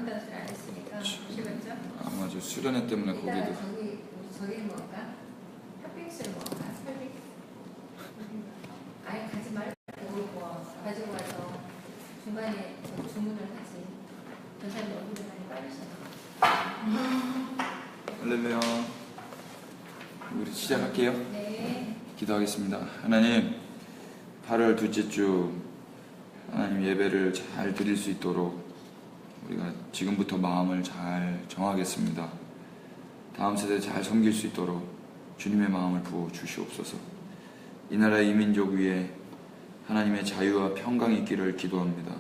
나온다는 소리 안 했으니까 보시겠죠? 아마 저 수련회 때문에 이따 거기도 저기 먹을까? 팥빙수를 먹을까? 아예 가지 말고 가지고 와서 중간에 주문을 하지. 전사님 얼굴이 많이 빠르시네. 할렐루야. 우리 시작할게요. 네. 기도하겠습니다. 하나님, 8월 둘째 주 하나님 예배를 잘 드릴 수 있도록 우리가 지금부터 마음을 잘 정하겠습니다. 다음 세대 잘 섬길 수 있도록 주님의 마음을 부어 주시옵소서. 이 나라 이 민족 위에 하나님의 자유와 평강이 있기를 기도합니다.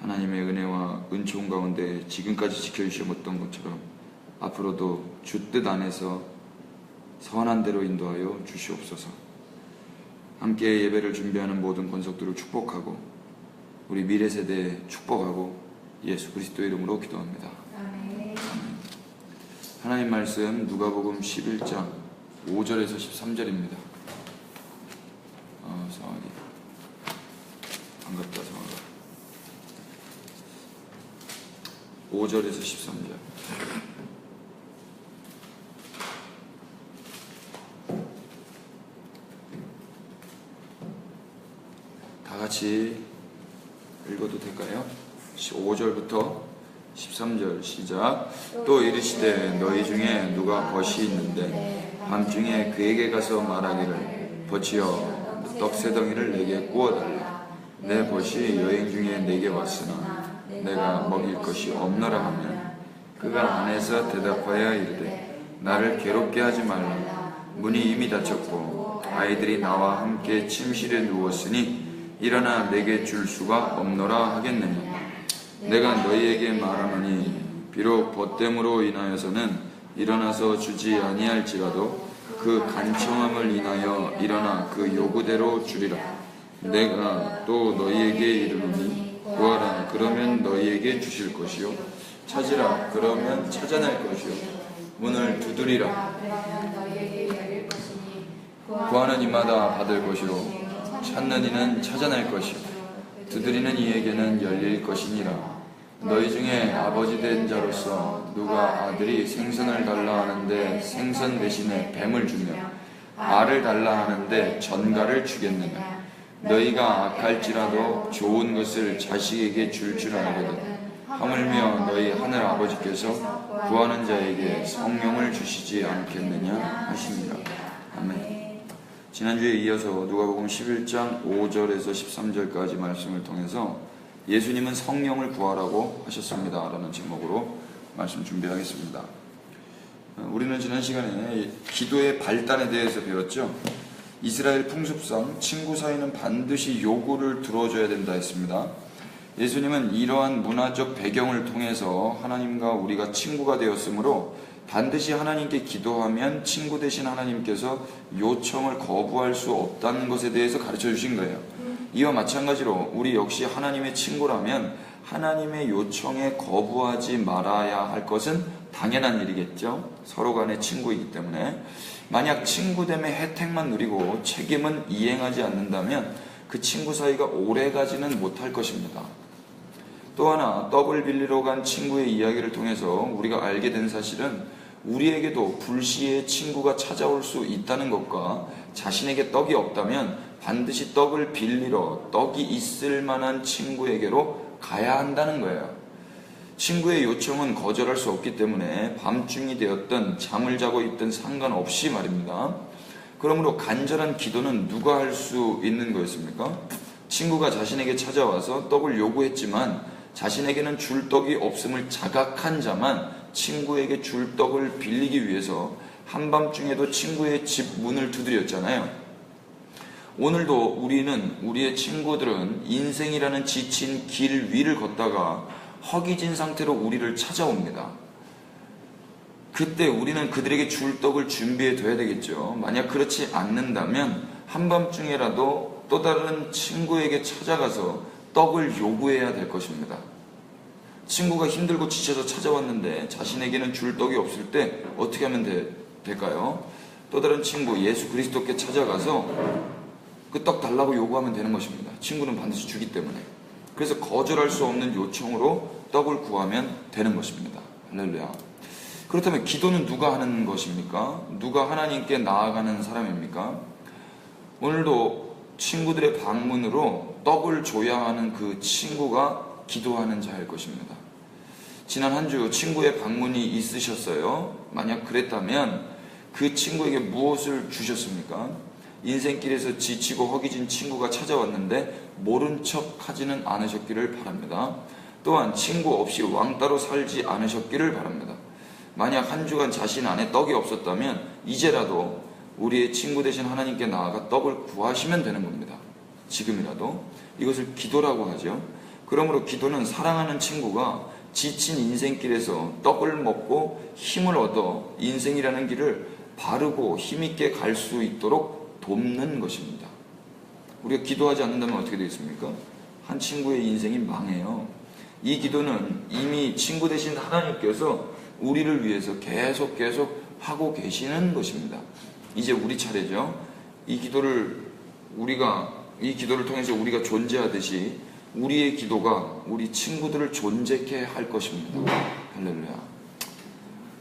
하나님의 은혜와 은총 가운데 지금까지 지켜주셨던 것처럼 앞으로도 주 뜻 안에서 선한 대로 인도하여 주시옵소서. 함께 예배를 준비하는 모든 권속들을 축복하고 우리 미래 세대에 축복하고 예수 그리스도의 이름으로 기도합니다. 아멘. 하나님 말씀 누가복음 11장 5절에서 13절입니다. 성환이 반갑다. 성환아. 5절에서 13절. 다 같이 읽어도 될까요? 5절부터 13절 시작. 또 이르시되 너희 중에 누가 벗이 있는데 밤중에 그에게 가서 말하기를 벗이여 떡새덩이를 내게 구워달라. 내 벗이 여행 중에 내게 왔으나 내가 먹일 것이 없노라 하면 그가 안에서 대답하여 이르되 나를 괴롭게 하지 말라. 문이 이미 닫혔고 아이들이 나와 함께 침실에 누웠으니 일어나 내게 줄 수가 없노라 하겠느냐. 내가 너희에게 말하노니 비록 벗됨으로 인하여서는 일어나서 주지 아니할지라도 그 간청함을 인하여 일어나 그 요구대로 주리라. 내가 또 너희에게 이르노니 구하라 그러면 너희에게 주실 것이요 찾으라 그러면 찾아낼 것이요 문을 두드리라 구하는 이마다 받을 것이요 찾는 이는 찾아낼 것이요 두드리는 이에게는 열릴 것이니라. 너희 중에 아버지 된 자로서 누가 아들이 생선을 달라 하는데 생선 대신에 뱀을 주며 알을 달라 하는데 전갈을 주겠느냐. 너희가 악할지라도 좋은 것을 자식에게 줄 줄 알거든. 하물며 너희 하늘 아버지께서 구하는 자에게 성령을 주시지 않겠느냐 하십니다. 아멘. 지난주에 이어서 누가복음 11장 5절에서 13절까지 말씀을 통해서 예수님은 성령을 구하라고 하셨습니다 라는 제목으로 말씀 준비하겠습니다. 우리는 지난 시간에 기도의 발단에 대해서 배웠죠. 이스라엘 풍습상 친구 사이는 반드시 요구를 들어줘야 된다 했습니다. 예수님은 이러한 문화적 배경을 통해서 하나님과 우리가 친구가 되었으므로 반드시 하나님께 기도하면 친구 되신 하나님께서 요청을 거부할 수 없다는 것에 대해서 가르쳐 주신 거예요. 이와 마찬가지로 우리 역시 하나님의 친구라면 하나님의 요청에 거부하지 말아야 할 것은 당연한 일이겠죠. 서로 간의 친구이기 때문에. 만약 친구됨의 혜택만 누리고 책임은 이행하지 않는다면 그 친구 사이가 오래가지는 못할 것입니다. 또 하나 떡을 빌리러 간 친구의 이야기를 통해서 우리가 알게 된 사실은 우리에게도 불시에 친구가 찾아올 수 있다는 것과 자신에게 떡이 없다면 반드시 떡을 빌리러 떡이 있을 만한 친구에게로 가야 한다는 거예요. 친구의 요청은 거절할 수 없기 때문에 밤중이 되었든 잠을 자고 있든 상관없이 말입니다. 그러므로 간절한 기도는 누가 할 수 있는 거였습니까? 친구가 자신에게 찾아와서 떡을 요구했지만 자신에게는 줄 떡이 없음을 자각한 자만 친구에게 줄 떡을 빌리기 위해서 한밤중에도 친구의 집 문을 두드렸잖아요. 오늘도 우리의 친구들은 인생이라는 지친 길 위를 걷다가 허기진 상태로 우리를 찾아옵니다. 그때 우리는 그들에게 줄 떡을 준비해 둬야 되겠죠. 만약 그렇지 않는다면 한밤중에라도 또 다른 친구에게 찾아가서 떡을 요구해야 될 것입니다. 친구가 힘들고 지쳐서 찾아왔는데 자신에게는 줄 떡이 없을 때 어떻게 하면 될까요? 또 다른 친구 예수 그리스도께 찾아가서 그 떡 달라고 요구하면 되는 것입니다. 친구는 반드시 주기 때문에. 그래서 거절할 수 없는 요청으로 떡을 구하면 되는 것입니다. 할렐루야. 그렇다면 기도는 누가 하는 것입니까? 누가 하나님께 나아가는 사람입니까? 오늘도 친구들의 방문으로 떡을 줘야 하는 그 친구가 기도하는 자일 것입니다. 지난 한 주 친구의 방문이 있으셨어요. 만약 그랬다면 그 친구에게 무엇을 주셨습니까? 인생길에서 지치고 허기진 친구가 찾아왔는데 모른 척 하지는 않으셨기를 바랍니다. 또한 친구 없이 왕따로 살지 않으셨기를 바랍니다. 만약 한 주간 자신 안에 떡이 없었다면 이제라도 우리의 친구 되신 하나님께 나아가 떡을 구하시면 되는 겁니다. 지금이라도. 이것을 기도라고 하죠. 그러므로 기도는 사랑하는 친구가 지친 인생길에서 떡을 먹고 힘을 얻어 인생이라는 길을 바르고 힘있게 갈 수 있도록 돕는 것입니다. 우리가 기도하지 않는다면 어떻게 되겠습니까? 한 친구의 인생이 망해요. 이 기도는 이미 친구 되신 하나님께서 우리를 위해서 계속 하고 계시는 것입니다. 이제 우리 차례죠. 이 기도를 통해서 우리가 존재하듯이 우리의 기도가 우리 친구들을 존재케 할 것입니다. 할렐루야.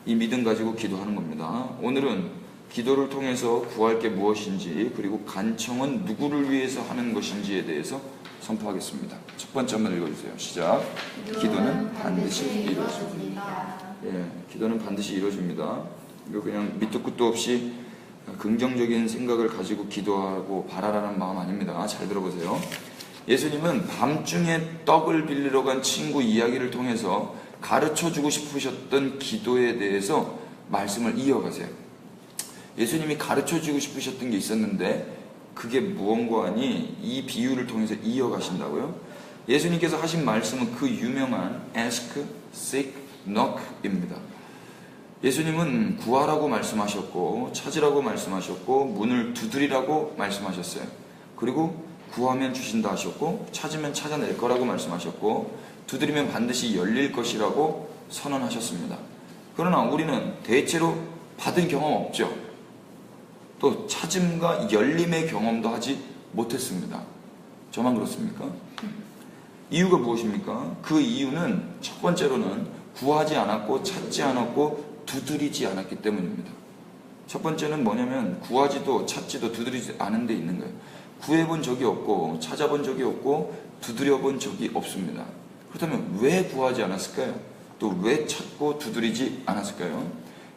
이 믿음 가지고 기도하는 겁니다. 오늘은 기도를 통해서 구할 게 무엇인지, 그리고 간청은 누구를 위해서 하는 것인지에 대해서 선포하겠습니다. 첫 번째 한번 읽어주세요. 시작. 기도는 반드시 이루어집니다. 예, 기도는 반드시 이루어집니다. 이거 그냥 밑도 끝도 없이 긍정적인 생각을 가지고 기도하고 바라라는 마음 아닙니다. 잘 들어보세요. 예수님은 밤중에 떡을 빌리러 간 친구 이야기를 통해서 가르쳐주고 싶으셨던 기도에 대해서 말씀을 이어가세요. 예수님이 가르쳐주고 싶으셨던 게 있었는데 그게 무언가 하니 이 비유를 통해서 이어가신다고요? 예수님께서 하신 말씀은 그 유명한 ask, seek, knock입니다. 예수님은 구하라고 말씀하셨고 찾으라고 말씀하셨고 문을 두드리라고 말씀하셨어요. 그리고 구하면 주신다 하셨고 찾으면 찾아낼 거라고 말씀하셨고 두드리면 반드시 열릴 것이라고 선언하셨습니다. 그러나 우리는 대체로 받은 경험 없죠. 또 찾음과 열림의 경험도 하지 못했습니다. 저만 그렇습니까? 이유가 무엇입니까? 그 이유는 첫 번째로는 구하지 않았고 찾지 않았고 두드리지 않았기 때문입니다. 첫 번째는 뭐냐면 구하지도 찾지도 두드리지 않은 데 있는 거예요. 구해본 적이 없고 찾아본 적이 없고 두드려본 적이 없습니다. 그렇다면 왜 구하지 않았을까요? 또 왜 찾고 두드리지 않았을까요?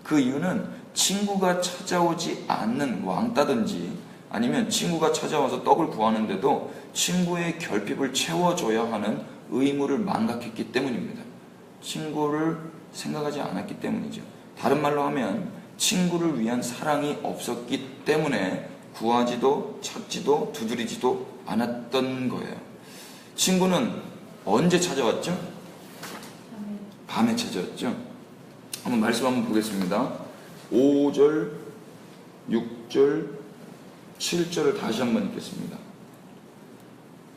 그 이유는 친구가 찾아오지 않는 왕따든지 아니면 친구가 찾아와서 떡을 구하는데도 친구의 결핍을 채워줘야 하는 의무를 망각했기 때문입니다. 친구를 생각하지 않았기 때문이죠. 다른 말로 하면 친구를 위한 사랑이 없었기 때문에 구하지도 찾지도 두드리지도 않았던 거예요. 친구는 언제 찾아왔죠? 밤에 찾아왔죠. 한번 말씀 한번 보겠습니다. 5절, 6절, 7절을 다시 한번 읽겠습니다.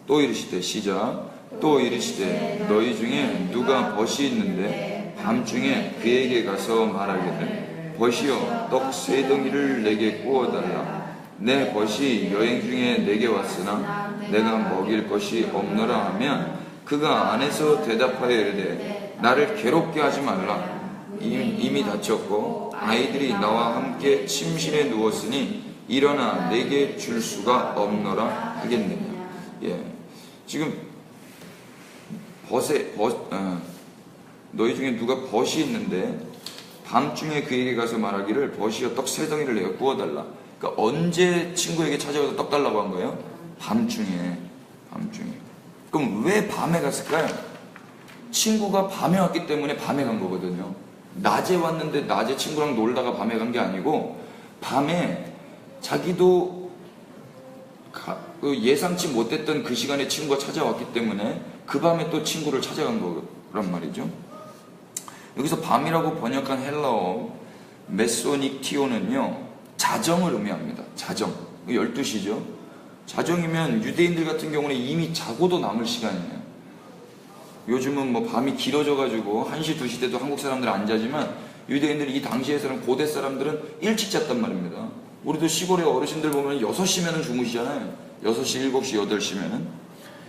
또 이르시되 시작. 또 이르시되 너희 중에 누가 벗이 있는데 밤중에 그에게 가서 말하기를 벗이여 떡 3덩이를 내게 구워달라. 내 벗이 여행 중에 내게 왔으나 내가 먹일 것이 없노라 하면 그가 안에서 대답하여 이르되 나를 괴롭게 하지 말라. 이미 다쳤고 아이들이 나와 함께 침실에 누웠으니 일어나 내게 줄 수가 없노라 하겠느냐. 예, 지금 너희 중에 누가 벗이 있는데 밤중에 그에게 가서 말하기를 벗이여 떡 3덩이를 내가 구워달라. 그러니까 언제 친구에게 찾아가서 떡 달라고 한 거예요? 밤중에. 그럼 왜 밤에 갔을까요? 친구가 밤에 왔기 때문에 밤에 간 거거든요. 낮에 왔는데 낮에 친구랑 놀다가 밤에 간 게 아니고 밤에 자기도 예상치 못했던 그 시간에 친구가 찾아왔기 때문에 그 밤에 또 친구를 찾아간 거란 말이죠. 여기서 밤이라고 번역한 헬라어 메소닉티오는요 자정을 의미합니다. 자정. 12시죠. 자정이면 유대인들 같은 경우는 이미 자고도 남을 시간이에요. 요즘은 뭐 밤이 길어져가지고 1시, 2시 때도 한국 사람들 안 자지만 유대인들이 이 당시에서는 고대 사람들은 일찍 잤단 말입니다. 우리도 시골의 어르신들 보면 6시면은 주무시잖아요. 6시, 7시, 8시면은.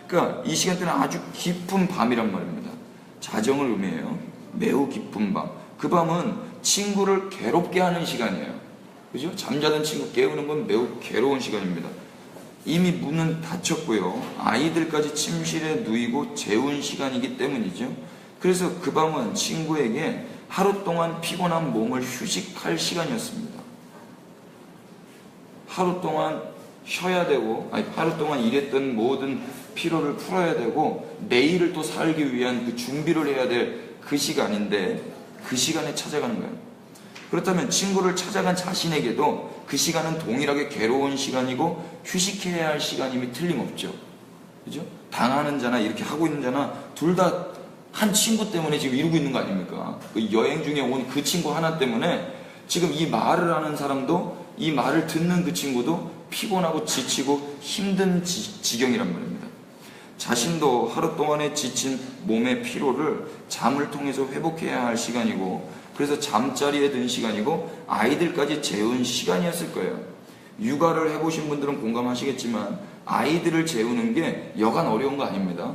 그러니까 이 시간대는 아주 깊은 밤이란 말입니다. 자정을 의미해요. 매우 깊은 밤. 그 밤은 친구를 괴롭게 하는 시간이에요. 그죠? 잠자던 친구 깨우는 건 매우 괴로운 시간입니다. 이미 문은 닫혔고요. 아이들까지 침실에 누이고 재운 시간이기 때문이죠. 그래서 그 밤은 친구에게 하루 동안 피곤한 몸을 휴식할 시간이었습니다. 하루 동안 쉬어야 되고, 하루 동안 일했던 모든 피로를 풀어야 되고, 내일을 또 살기 위한 그 준비를 해야 될 그 시간인데, 그 시간에 찾아가는 거예요. 그렇다면 친구를 찾아간 자신에게도 그 시간은 동일하게 괴로운 시간이고 휴식해야 할 시간임이 틀림없죠. 그죠? 당하는 자나 이렇게 하고 있는 자나 둘 다 한 친구 때문에 지금 이러고 있는 거 아닙니까? 그 여행 중에 온 그 친구 하나 때문에 지금 이 말을 하는 사람도, 이 말을 듣는 그 친구도 피곤하고 지치고 힘든 지경이란 말입니다. 자신도 하루 동안에 지친 몸의 피로를 잠을 통해서 회복해야 할 시간이고, 그래서 잠자리에 든 시간이고 아이들까지 재운 시간이었을 거예요. 육아를 해보신 분들은 공감하시겠지만 아이들을 재우는 게 여간 어려운 거 아닙니다.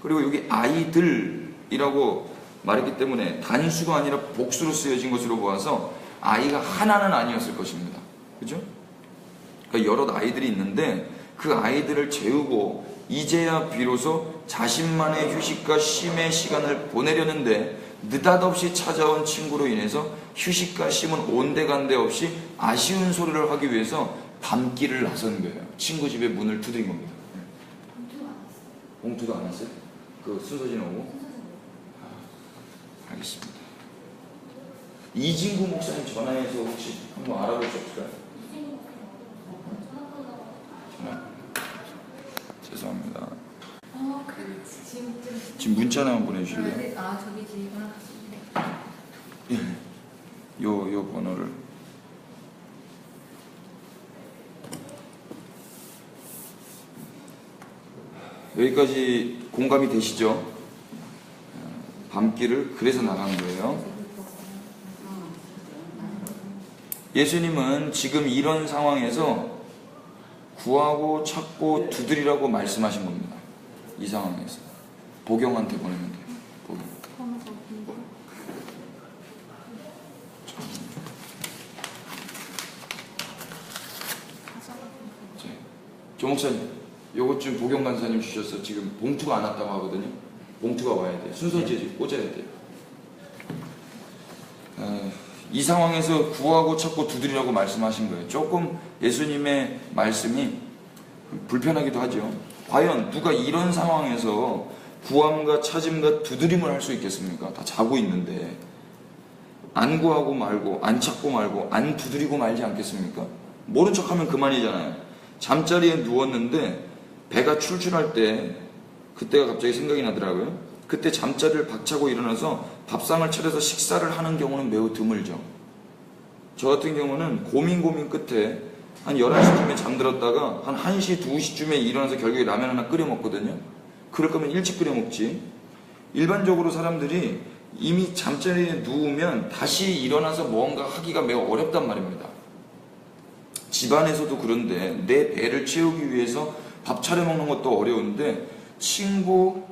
그리고 여기 아이들이라고 말했기 때문에 단수가 아니라 복수로 쓰여진 것으로 보아서 아이가 하나는 아니었을 것입니다. 그죠? 그러니까 여러 아이들이 있는데 그 아이들을 재우고 이제야 비로소 자신만의 휴식과 쉼의 시간을 보내려는데 느닷없이 찾아온 친구로 인해서 휴식과 쉼은 온데간데 없이 아쉬운 소리를 하기 위해서 밤길을 나선 거예요. 친구 집에 문을 두드린 겁니다. 봉투도 안 왔어요? 그 순서진 오고? 알겠습니다. 이진구 목사님 전화해서 혹시 한번 알아볼 수 없을까요? 전화? 죄송합니다. 지금 문자 하나만 보내주실래요? 저기 지금 예. 요 번호를. 여기까지 공감이 되시죠? 밤길을 그래서 나간 거예요. 예수님은 지금 이런 상황에서 구하고 찾고 두드리라고 말씀하신 겁니다. 이 상황에서 보경한테 보내면 돼요. 보경. 조 목사님, 요것 좀 보경 간사님 주셔서 지금 봉투가 안 왔다고 하거든요. 봉투가 와야 돼요. 순서지에 꽂아야 돼요. 이 상황에서 구하고 찾고 두드리라고 말씀하신 거예요. 조금 예수님의 말씀이 불편하기도 하죠. 과연 누가 이런 상황에서 구함과 찾음과 두드림을 할 수 있겠습니까? 다 자고 있는데 안 구하고 말고 안 찾고 말고 안 두드리고 말지 않겠습니까? 모른 척하면 그만이잖아요. 잠자리에 누웠는데 배가 출출할 때 그때가 갑자기 생각이 나더라고요. 그때 잠자리를 박차고 일어나서 밥상을 차려서 식사를 하는 경우는 매우 드물죠. 저 같은 경우는 고민 끝에 한 11시쯤에 잠들었다가 한 1시, 2시쯤에 일어나서 결국에 라면 하나 끓여 먹거든요. 그럴 거면 일찍 끓여 먹지. 일반적으로 사람들이 이미 잠자리에 누우면 다시 일어나서 뭔가 하기가 매우 어렵단 말입니다. 집안에서도 그런데 내 배를 채우기 위해서 밥 차려 먹는 것도 어려운데 친구,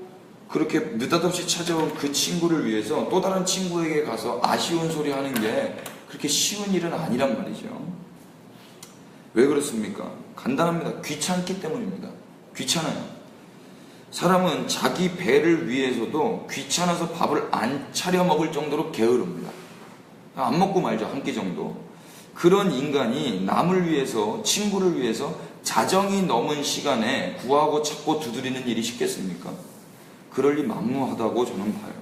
그렇게 느닷없이 찾아온 그 친구를 위해서 또 다른 친구에게 가서 아쉬운 소리 하는 게 그렇게 쉬운 일은 아니란 말이죠. 왜 그렇습니까? 간단합니다. 귀찮기 때문입니다. 귀찮아요. 사람은 자기 배를 위해서도 귀찮아서 밥을 안 차려 먹을 정도로 게으릅니다. 안 먹고 말죠. 한 끼 정도. 그런 인간이 남을 위해서, 친구를 위해서 자정이 넘은 시간에 구하고 찾고 두드리는 일이 쉽겠습니까? 그럴 리 만무하다고 저는 봐요.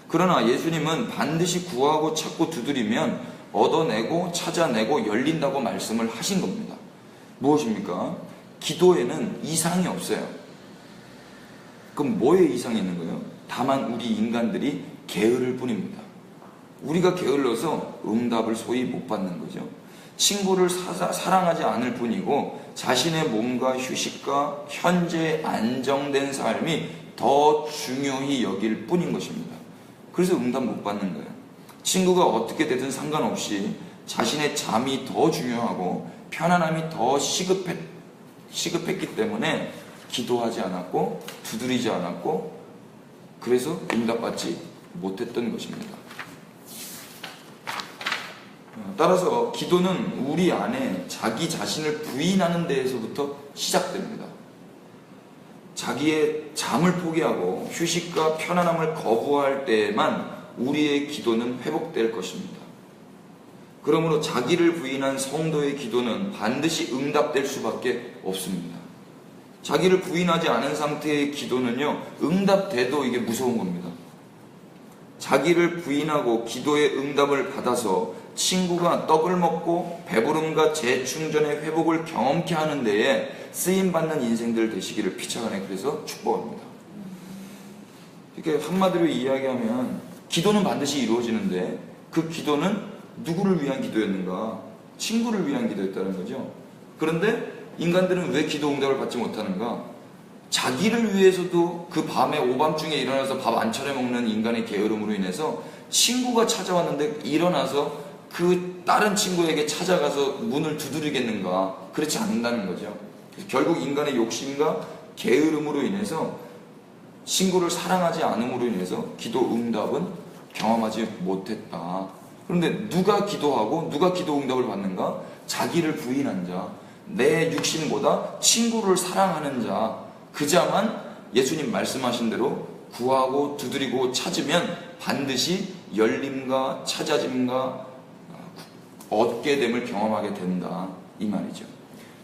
그러나 예수님은 반드시 구하고 찾고 두드리면 얻어내고 찾아내고 열린다고 말씀을 하신 겁니다. 무엇입니까? 기도에는 이상이 없어요. 그럼 뭐에 이상이 있는 거예요? 다만 우리 인간들이 게으를 뿐입니다. 우리가 게을러서 응답을 소위 못 받는 거죠. 친구를 사랑하지 않을 뿐이고 자신의 몸과 휴식과 현재의 안정된 삶이 더 중요히 여길 뿐인 것입니다. 그래서 응답 못 받는 거예요. 친구가 어떻게 되든 상관없이 자신의 잠이 더 중요하고 편안함이 더 시급했기 때문에 기도하지 않았고 두드리지 않았고 그래서 응답받지 못했던 것입니다. 따라서 기도는 우리 안에 자기 자신을 부인하는 데에서부터 시작됩니다. 자기의 잠을 포기하고 휴식과 편안함을 거부할 때에만 우리의 기도는 회복될 것입니다. 그러므로 자기를 부인한 성도의 기도는 반드시 응답될 수밖에 없습니다. 자기를 부인하지 않은 상태의 기도는요, 응답돼도 이게 무서운 겁니다. 자기를 부인하고 기도의 응답을 받아서 친구가 떡을 먹고 배부름과 재충전의 회복을 경험케 하는 데에 쓰임받는 인생들 되시기를 피차간에 그래서 축복합니다. 이렇게 한마디로 이야기하면 기도는 반드시 이루어지는데 그 기도는 누구를 위한 기도였는가? 친구를 위한 기도였다는 거죠. 그런데 인간들은 왜 기도 응답을 받지 못하는가? 자기를 위해서도 그 밤에 오밤중에 일어나서 밥 안 차려 먹는 인간의 게으름으로 인해서 친구가 찾아왔는데 일어나서 그 다른 친구에게 찾아가서 문을 두드리겠는가? 그렇지 않는다는 거죠. 결국 인간의 욕심과 게으름으로 인해서 친구를 사랑하지 않음으로 인해서 기도 응답은 경험하지 못했다. 그런데 누가 기도하고 누가 기도 응답을 받는가? 자기를 부인한 자, 내 육신보다 친구를 사랑하는 자, 그자만 예수님 말씀하신 대로 구하고 두드리고 찾으면 반드시 열림과 찾아짐과 얻게 됨을 경험하게 된다, 이 말이죠.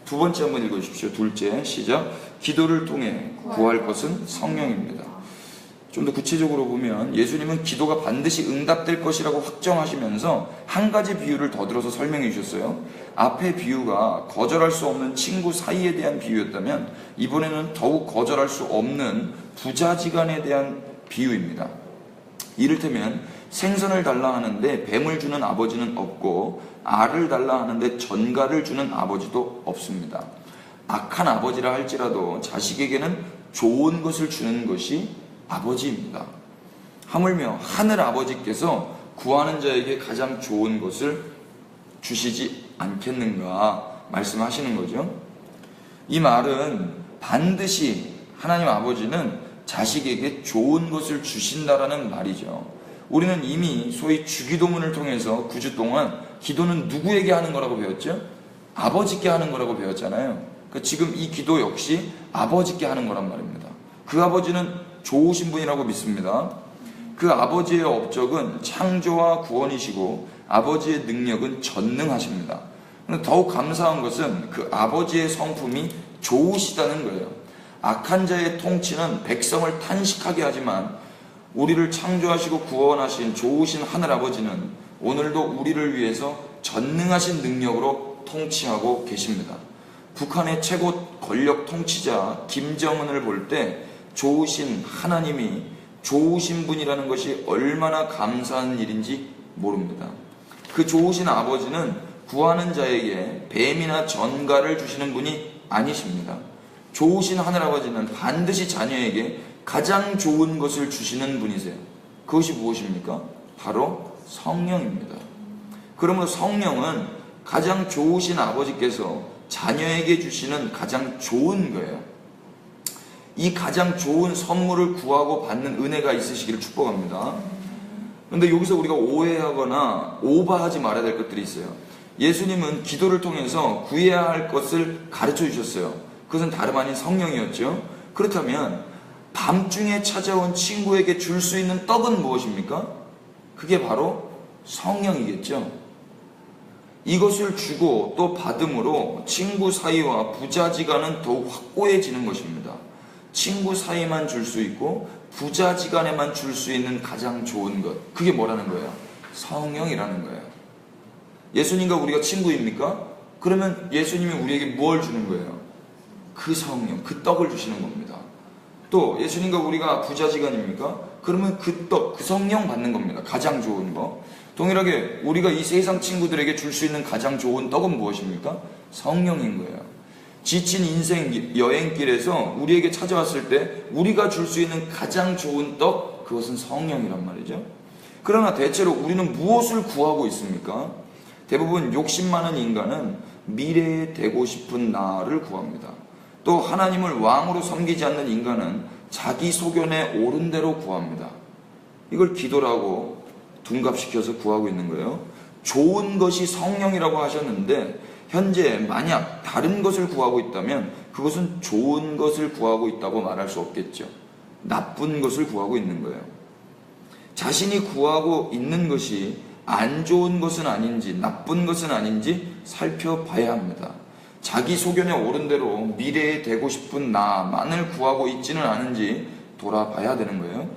두 번째 한번 읽어주십시오. 둘째, 시작. 기도를 통해 구할 것은 성령입니다. 좀 더 구체적으로 보면 예수님은 기도가 반드시 응답될 것이라고 확정하시면서 한 가지 비유를 더 들어서 설명해 주셨어요. 앞의 비유가 거절할 수 없는 친구 사이에 대한 비유였다면 이번에는 더욱 거절할 수 없는 부자지간에 대한 비유입니다. 이를테면 생선을 달라 하는데 뱀을 주는 아버지는 없고 알을 달라 하는데 전갈을 주는 아버지도 없습니다. 악한 아버지라 할지라도 자식에게는 좋은 것을 주는 것이 아버지입니다. 하물며 하늘 아버지께서 구하는 자에게 가장 좋은 것을 주시지 않겠는가 말씀하시는 거죠. 이 말은 반드시 하나님 아버지는 자식에게 좋은 것을 주신다라는 말이죠. 우리는 이미 소위 주기도문을 통해서 9주 동안 기도는 누구에게 하는 거라고 배웠죠? 아버지께 하는 거라고 배웠잖아요. 그러니까 지금 이 기도 역시 아버지께 하는 거란 말입니다. 그 아버지는 좋으신 분이라고 믿습니다. 그 아버지의 업적은 창조와 구원이시고 아버지의 능력은 전능하십니다. 더욱 감사한 것은 그 아버지의 성품이 좋으시다는 거예요. 악한 자의 통치는 백성을 탄식하게 하지만 우리를 창조하시고 구원하신 좋으신 하늘아버지는 오늘도 우리를 위해서 전능하신 능력으로 통치하고 계십니다. 북한의 최고 권력 통치자 김정은을 볼 때 좋으신 하나님이 좋으신 분이라는 것이 얼마나 감사한 일인지 모릅니다. 그 좋으신 아버지는 구하는 자에게 뱀이나 전갈을 주시는 분이 아니십니다. 좋으신 하늘아버지는 반드시 자녀에게 가장 좋은 것을 주시는 분이세요. 그것이 무엇입니까? 바로 성령입니다. 그러므로 성령은 가장 좋으신 아버지께서 자녀에게 주시는 가장 좋은 거예요. 이 가장 좋은 선물을 구하고 받는 은혜가 있으시기를 축복합니다. 그런데 여기서 우리가 오해하거나 오버하지 말아야 될 것들이 있어요. 예수님은 기도를 통해서 구해야 할 것을 가르쳐 주셨어요. 그것은 다름 아닌 성령이었죠. 그렇다면 밤중에 찾아온 친구에게 줄 수 있는 떡은 무엇입니까? 그게 바로 성령이겠죠. 이것을 주고 또 받음으로 친구 사이와 부자지간은 더욱 확고해지는 것입니다. 친구 사이만 줄 수 있고 부자지간에만 줄 수 있는 가장 좋은 것, 그게 뭐라는 거예요? 성령이라는 거예요. 예수님과 우리가 친구입니까? 그러면 예수님이 우리에게 뭘 주는 거예요? 그 성령, 그 떡을 주시는 겁니다. 또 예수님과 우리가 부자지간입니까? 그러면 그 떡, 그 성령 받는 겁니다. 가장 좋은 거. 동일하게 우리가 이 세상 친구들에게 줄 수 있는 가장 좋은 떡은 무엇입니까? 성령인 거예요. 지친 인생 여행길에서 우리에게 찾아왔을 때 우리가 줄 수 있는 가장 좋은 떡, 그것은 성령이란 말이죠. 그러나 대체로 우리는 무엇을 구하고 있습니까? 대부분 욕심 많은 인간은 미래에 되고 싶은 나를 구합니다. 또 하나님을 왕으로 섬기지 않는 인간은 자기 소견에 옳은 대로 구합니다. 이걸 기도라고 둔갑시켜서 구하고 있는 거예요. 좋은 것이 성령이라고 하셨는데 현재 만약 다른 것을 구하고 있다면 그것은 좋은 것을 구하고 있다고 말할 수 없겠죠. 나쁜 것을 구하고 있는 거예요. 자신이 구하고 있는 것이 안 좋은 것은 아닌지 나쁜 것은 아닌지 살펴봐야 합니다. 자기 소견에 옳은 대로 미래에 되고 싶은 나만을 구하고 있지는 않은지 돌아봐야 되는 거예요.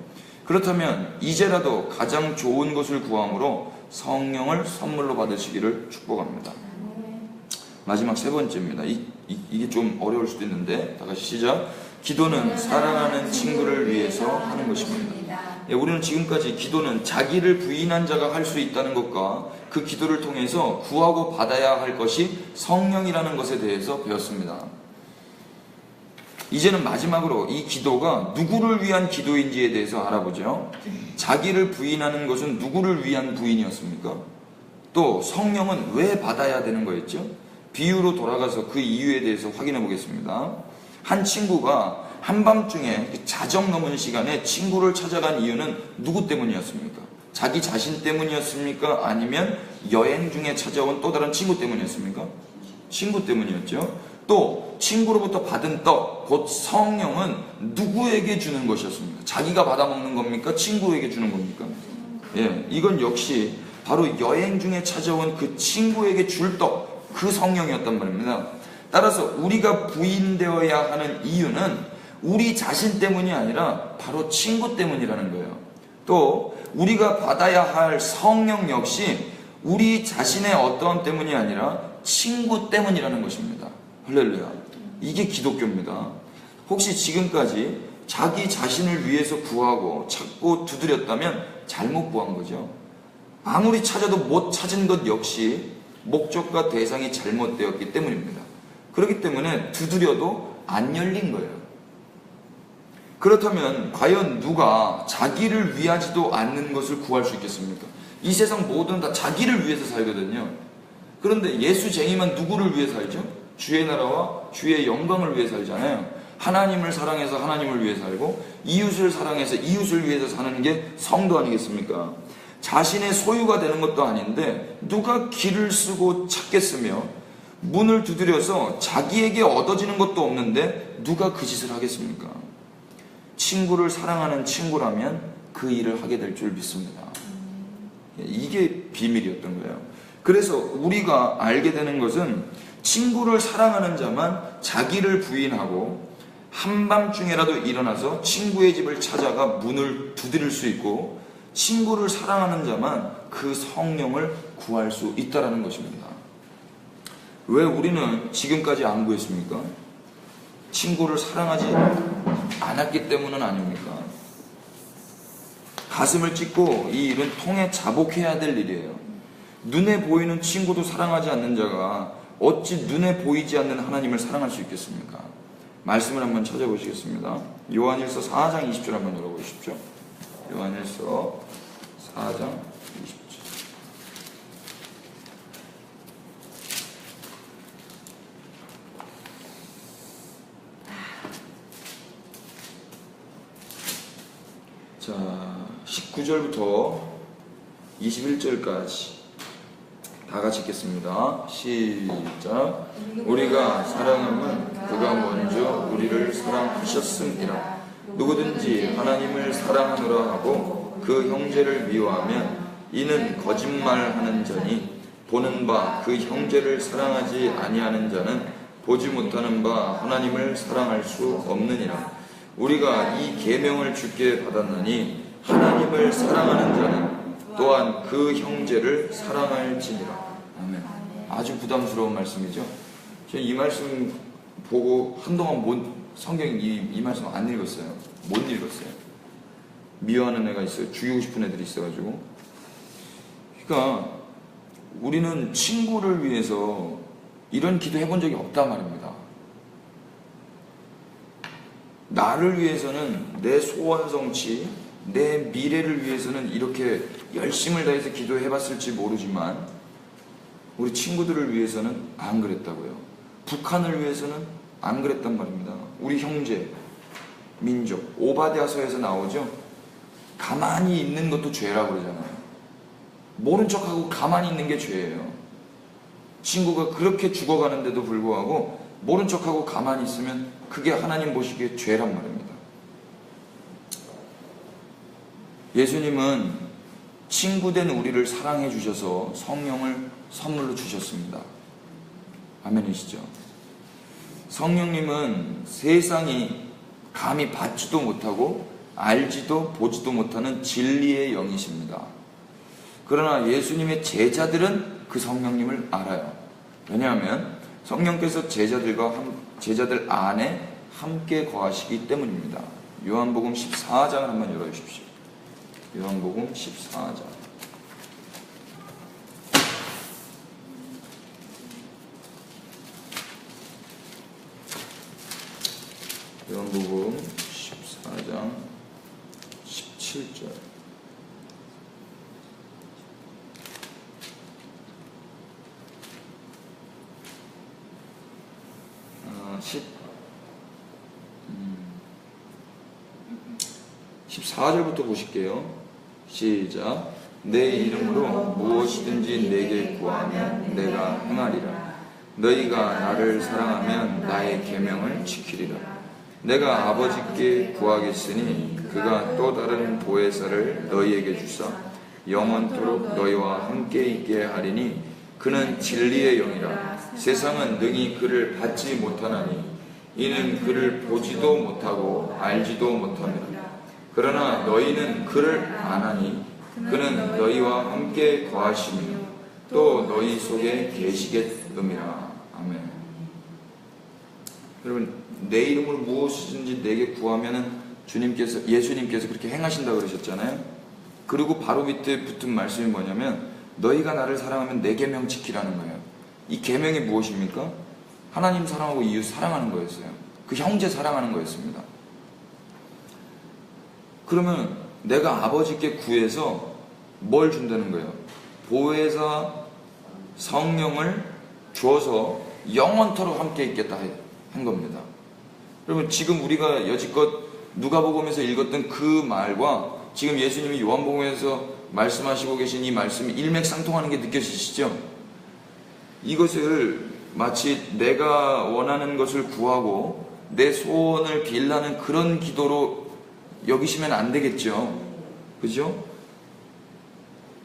그렇다면 이제라도 가장 좋은 것을 구함으로 성령을 선물로 받으시기를 축복합니다. 마지막 세 번째입니다. 이게 좀 어려울 수도 있는데 다 같이 시작. 기도는 사랑하는 친구를 위해서 하는 것입니다. 우리는 지금까지 기도는 자기를 부인한 자가 할 수 있다는 것과 그 기도를 통해서 구하고 받아야 할 것이 성령이라는 것에 대해서 배웠습니다. 이제는 마지막으로 이 기도가 누구를 위한 기도인지에 대해서 알아보죠. 자기를 부인하는 것은 누구를 위한 부인이었습니까? 또 성령은 왜 받아야 되는 거였죠? 비유로 돌아가서 그 이유에 대해서 확인해 보겠습니다. 한 친구가 한밤중에 자정 넘은 시간에 친구를 찾아간 이유는 누구 때문이었습니까? 자기 자신 때문이었습니까? 아니면 여행 중에 찾아온 또 다른 친구 때문이었습니까? 친구 때문이었죠. 또 친구로부터 받은 떡, 곧 성령은 누구에게 주는 것이었습니까? 자기가 받아먹는 겁니까? 친구에게 주는 겁니까? 이건 역시 바로 여행 중에 찾아온 그 친구에게 줄 떡, 그 성령이었단 말입니다. 따라서 우리가 부인되어야 하는 이유는 우리 자신 때문이 아니라 바로 친구 때문이라는 거예요. 또 우리가 받아야 할 성령 역시 우리 자신의 어떠한 때문이 아니라 친구 때문이라는 것입니다. 할렐루야. 이게 기독교입니다. 혹시 지금까지 자기 자신을 위해서 구하고 찾고 두드렸다면 잘못 구한 거죠. 아무리 찾아도 못 찾은 것 역시 목적과 대상이 잘못되었기 때문입니다. 그렇기 때문에 두드려도 안 열린 거예요. 그렇다면 과연 누가 자기를 위하지도 않는 것을 구할 수 있겠습니까? 이 세상 모두는 다 자기를 위해서 살거든요. 그런데 예수쟁이만 누구를 위해 살죠? 주의 나라와 주의 영광을 위해 살잖아요. 하나님을 사랑해서 하나님을 위해 살고 이웃을 사랑해서 이웃을 위해서 사는 게 성도 아니겠습니까? 자신의 소유가 되는 것도 아닌데 누가 길을 쓰고 찾겠으며 문을 두드려서 자기에게 얻어지는 것도 없는데 누가 그 짓을 하겠습니까? 친구를 사랑하는 친구라면 그 일을 하게 될 줄 믿습니다. 이게 비밀이었던 거예요. 그래서 우리가 알게 되는 것은 친구를 사랑하는 자만 자기를 부인하고 한밤중에라도 일어나서 친구의 집을 찾아가 문을 두드릴 수 있고 친구를 사랑하는 자만 그 성령을 구할 수 있다는 것입니다. 왜 우리는 지금까지 안 구했습니까? 친구를 사랑하지 않았기 때문은 아닙니까? 가슴을 찢고 이 일은 통해 자복해야 될 일이에요. 눈에 보이는 친구도 사랑하지 않는 자가 어찌 눈에 보이지 않는 하나님을 사랑할 수 있겠습니까? 말씀을 한번 찾아보시겠습니다. 요한일서 4장 20절 한번 열어보십시오. 요한일서 4장 20절. 자, 19절부터 21절까지 다 같이 읽겠습니다. 시작. 우리가 사랑함은 그가 먼저 우리를 사랑하셨음이라. 누구든지 하나님을 사랑하노라 하고 그 형제를 미워하면 이는 거짓말하는 자니 보는 바 그 형제를 사랑하지 아니하는 자는 보지 못하는 바 하나님을 사랑할 수 없느니라. 우리가 이 계명을 주께 받았나니 하나님을 사랑하는 자는 또한 그 형제를 사랑할지니라. 아멘. 아주 부담스러운 말씀이죠. 저는 이 말씀 보고 한동안 성경 이 말씀 안 읽었어요. 못 읽었어요. 미워하는 애가 있어요. 죽이고 싶은 애들이 있어가지고. 그러니까 우리는 친구를 위해서 이런 기도 해본 적이 없단 말입니다. 나를 위해서는 내 소원 성취, 내 미래를 위해서는 이렇게 열심을 다해서 기도해봤을지 모르지만 우리 친구들을 위해서는 안 그랬다고요. 북한을 위해서는 안 그랬단 말입니다. 우리 형제, 민족. 오바댜서에서 나오죠. 가만히 있는 것도 죄라고 그러잖아요. 모른 척하고 가만히 있는 게 죄예요. 친구가 그렇게 죽어가는데도 불구하고 모른 척하고 가만히 있으면 그게 하나님 보시기에 죄란 말입니다. 예수님은 친구된 우리를 사랑해 주셔서 성령을 선물로 주셨습니다. 아멘이시죠? 성령님은 세상이 감히 받지도 못하고 알지도 보지도 못하는 진리의 영이십니다. 그러나 예수님의 제자들은 그 성령님을 알아요. 왜냐하면 성령께서 제자들 안에 함께 거하시기 때문입니다. 요한복음 14장을 한번 열어주십시오. 요한복음 14장. 요한복음 14장 17절. 14절부터 보실게요. 시작. 내 이름으로 무엇이든지 내게 구하면 내가 행하리라. 너희가 나를 사랑하면 나의 계명을 지키리라. 내가 아버지께 구하겠으니 그가 또 다른 보혜사를 너희에게 주사 영원토록 너희와 함께 있게 하리니 그는 진리의 영이라. 세상은 능히 그를 받지 못하나니 이는 그를 보지도 못하고 알지도 못함이라. 그러나 너희는 그를 아나니 그는 너희와 함께 거하시며 또 너희 속에 계시겠음이라. 아멘. 여러분, 내 이름으로 무엇이든지 내게 구하면은 예수님께서 그렇게 행하신다고 그러셨잖아요. 그리고 바로 밑에 붙은 말씀이 뭐냐면 너희가 나를 사랑하면 내 계명 지키라는 거예요. 이 계명이 무엇입니까? 하나님 사랑하고 이웃 사랑하는 거였어요. 그 형제 사랑하는 거였습니다. 그러면 내가 아버지께 구해서 뭘 준다는 거예요? 보혜사 성령을 줘서 영원토록 함께 있겠다 한 겁니다. 그러면 지금 우리가 여지껏 누가복음에서 읽었던 그 말과 지금 예수님이 요한복음에서 말씀하시고 계신 이 말씀이 일맥상통하는 게 느껴지시죠? 이것을 마치 내가 원하는 것을 구하고 내 소원을 빌라는 그런 기도로 여기시면 안 되겠죠. 그죠?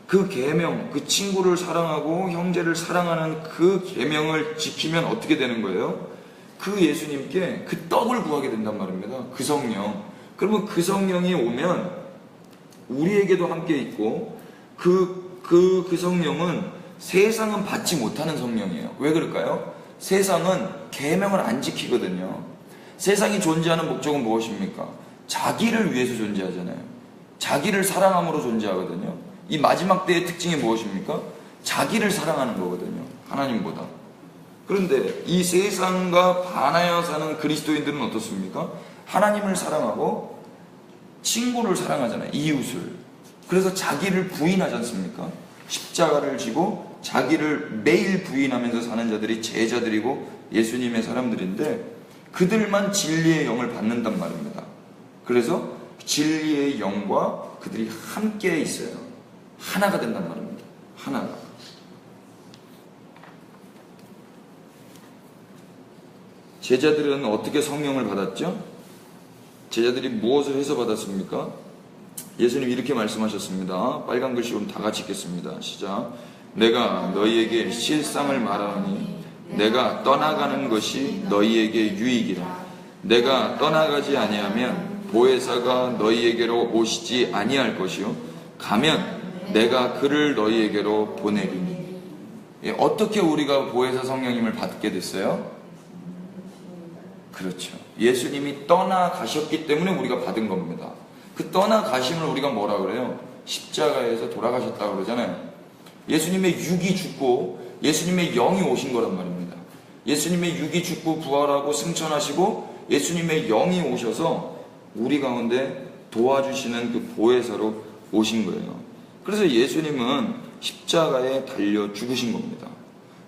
그 계명, 그 친구를 사랑하고 형제를 사랑하는 그 계명을 지키면 어떻게 되는 거예요? 그 예수님께 그 떡을 구하게 된단 말입니다. 그 성령. 그러면 그 성령이 오면 우리에게도 함께 있고 그 성령은 세상은 받지 못하는 성령이에요. 왜 그럴까요? 세상은 계명을 안 지키거든요. 세상이 존재하는 목적은 무엇입니까? 자기를 위해서 존재하잖아요. 자기를 사랑함으로 존재하거든요. 이 마지막 때의 특징이 무엇입니까? 자기를 사랑하는 거거든요. 하나님보다. 그런데 이 세상과 반하여 사는 그리스도인들은 어떻습니까? 하나님을 사랑하고 친구를 사랑하잖아요. 이웃을. 그래서 자기를 부인하지 않습니까? 십자가를 지고 자기를 매일 부인하면서 사는 자들이 제자들이고 예수님의 사람들인데 그들만 진리의 영을 받는단 말입니다. 그래서 진리의 영과 그들이 함께 있어요. 하나가 된단 말입니다. 하나가. 제자들은 어떻게 성령을 받았죠? 제자들이 무엇을 해서 받았습니까? 예수님이 이렇게 말씀하셨습니다. 빨간 글씨로 다 같이 읽겠습니다. 시작. 내가 너희에게 실상을 말하노니 내가 떠나가는 것이 너희에게 유익이라. 내가 떠나가지 아니하면 보혜사가 너희에게로 오시지 아니할 것이요 가면 내가 그를 너희에게로 보내리니. 어떻게 우리가 보혜사 성령님을 받게 됐어요? 그렇죠. 예수님이 떠나가셨기 때문에 우리가 받은 겁니다. 그 떠나가심을 우리가 뭐라 그래요? 십자가에서 돌아가셨다고 그러잖아요. 예수님의 육이 죽고 예수님의 영이 오신 거란 말입니다. 예수님의 육이 죽고 부활하고 승천하시고 예수님의 영이 오셔서 우리 가운데 도와주시는 그 보혜사로 오신 거예요. 그래서 예수님은 십자가에 달려 죽으신 겁니다.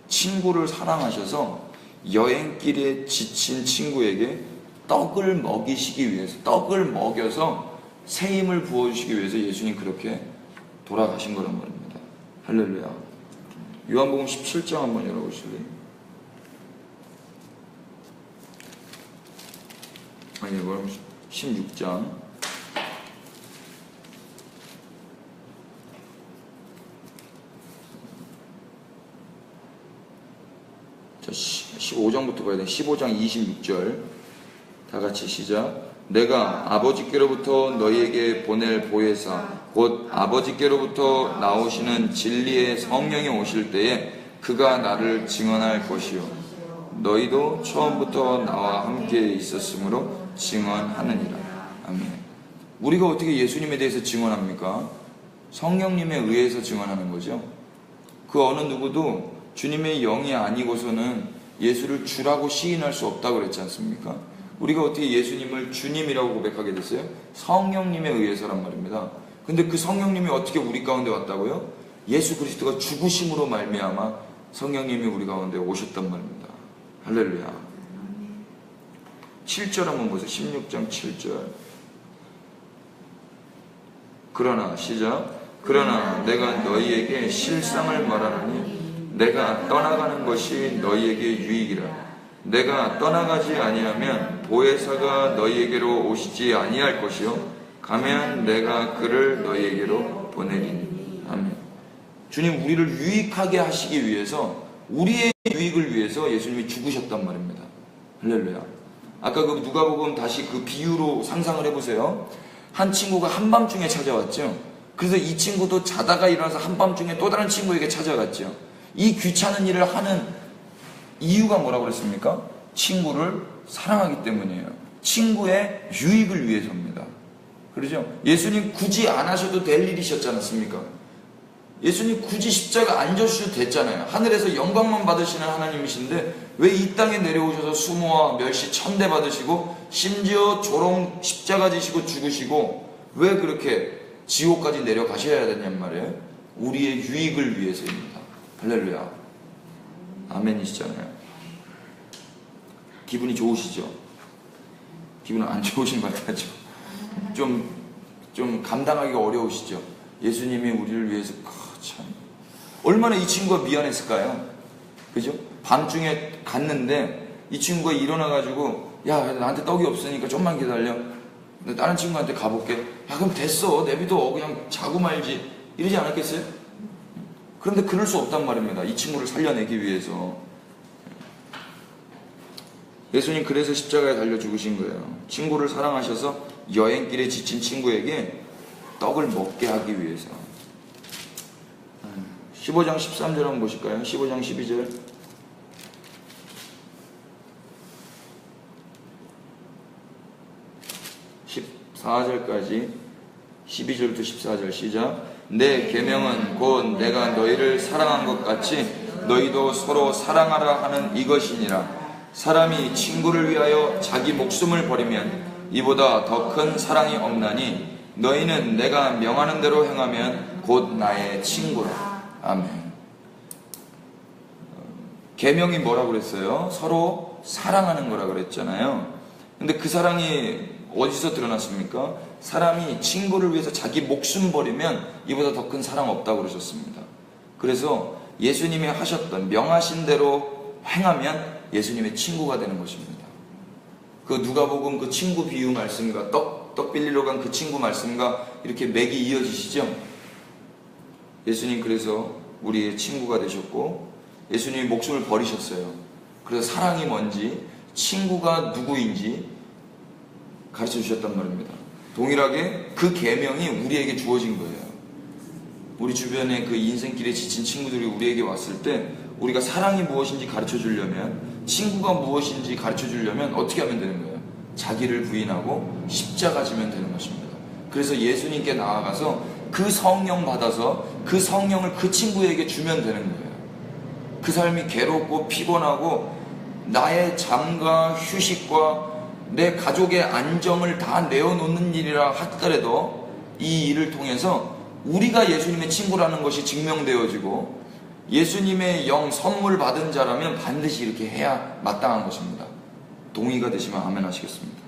친구를 사랑하셔서 여행길에 지친 친구에게 떡을 먹이시기 위해서, 떡을 먹여서 새 힘을 부어주시기 위해서 예수님 그렇게 돌아가신 거란 말입니다. 할렐루야. 요한복음 17장 한번 열어보실래요? 아니, 16장. 자, 15장부터 봐야 돼. 15장 26절. 다 같이 시작. 내가 아버지께로부터 너희에게 보낼 보혜사 곧 아버지께로부터 나오시는 진리의 성령이 오실 때에 그가 나를 증언할 것이요 너희도 처음부터 나와 함께 있었으므로 증언하느니라. 아멘. 우리가 어떻게 예수님에 대해서 증언합니까? 성령님에 의해서 증언하는 거죠. 그 어느 누구도 주님의 영이 아니고서는 예수를 주라고 시인할 수 없다고 그랬지 않습니까? 우리가 어떻게 예수님을 주님이라고 고백하게 됐어요? 성령님에 의해서란 말입니다. 근데 그 성령님이 어떻게 우리 가운데 왔다고요? 예수 그리스도가 죽으심으로 말미암아 성령님이 우리 가운데 오셨단 말입니다. 할렐루야. 7절 한번 보세요. 16장 7절. 그러나 시작. 그러나 내가 너희에게 실상을 말하노니 내가 떠나가는 것이 너희에게 유익이라. 내가 떠나가지 아니하면 보혜사가 너희에게로 오시지 아니할 것이요 가면 내가 그를 너희에게로 보내리니. 아멘. 주님 우리를 유익하게 하시기 위해서, 우리의 유익을 위해서 예수님이 죽으셨단 말입니다. 할렐루야. 아까 그 누가복음 다시 그 비유로 상상을 해보세요. 한 친구가 한밤중에 찾아왔죠. 그래서 이 친구도 자다가 일어나서 한밤중에 또 다른 친구에게 찾아갔죠. 이 귀찮은 일을 하는 이유가 뭐라고 그랬습니까? 친구를 사랑하기 때문이에요. 친구의 유익을 위해서입니다. 그러죠? 예수님 굳이 안 하셔도 될 일이셨지 않습니까? 예수님 굳이 십자가 안 져주셔도 됐잖아요. 하늘에서 영광만 받으시는 하나님이신데 왜 이 땅에 내려오셔서 수모와 멸시 천대 받으시고 심지어 조롱 십자가 지시고 죽으시고 왜 그렇게 지옥까지 내려가셔야 되냔 말이에요. 우리의 유익을 위해서입니다. 할렐루야. 아멘이시잖아요. 기분이 좋으시죠? 기분은 안 좋으신 것 같아요. 좀 감당하기가 어려우시죠? 예수님이 우리를 위해서 참 얼마나 이 친구가 미안했을까요? 그죠? 밤중에 갔는데 이 친구가 일어나가지고 야 나한테 떡이 없으니까 좀만 기다려. 다른 친구한테 가볼게. 야 그럼 됐어 내비둬 그냥 자고 말지 이러지 않았겠어요? 그런데 그럴 수 없단 말입니다. 이 친구를 살려내기 위해서. 예수님 그래서 십자가에 달려 죽으신 거예요. 친구를 사랑하셔서 여행길에 지친 친구에게 떡을 먹게 하기 위해서. 15장 13절 한번 보실까요? 15장 12절. 14절까지 12절부터 14절 시작. 내 계명은 곧 내가 너희를 사랑한 것 같이 너희도 서로 사랑하라 하는 이것이니라. 사람이 친구를 위하여 자기 목숨을 버리면 이보다 더 큰 사랑이 없나니 너희는 내가 명하는 대로 행하면 곧 나의 친구라. 아멘. 계명이 뭐라고 그랬어요? 서로 사랑하는 거라 그랬잖아요. 근데 그 사랑이 어디서 드러났습니까? 사람이 친구를 위해서 자기 목숨 버리면 이보다 더 큰 사랑 없다고 그러셨습니다. 그래서 예수님이 하셨던 명하신 대로 행하면 예수님의 친구가 되는 것입니다. 그 누가복음 그 친구 비유 말씀과 떡 빌리러 간 그 친구 말씀과 이렇게 맥이 이어지시죠? 예수님 그래서 우리의 친구가 되셨고 예수님이 목숨을 버리셨어요. 그래서 사랑이 뭔지 친구가 누구인지 가르쳐 주셨단 말입니다. 동일하게 그 계명이 우리에게 주어진 거예요. 우리 주변에 그 인생길에 지친 친구들이 우리에게 왔을 때 우리가 사랑이 무엇인지 가르쳐 주려면, 친구가 무엇인지 가르쳐 주려면 어떻게 하면 되는 거예요? 자기를 부인하고 십자가 지면 되는 것입니다. 그래서 예수님께 나아가서 그 성령 받아서 그 성령을 그 친구에게 주면 되는 거예요. 그 삶이 괴롭고 피곤하고 나의 잠과 휴식과 내 가족의 안정을 다 내어놓는 일이라 하더라도 이 일을 통해서 우리가 예수님의 친구라는 것이 증명되어지고 예수님의 영 선물 받은 자라면 반드시 이렇게 해야 마땅한 것입니다. 동의가 되시면 아멘 하시겠습니다.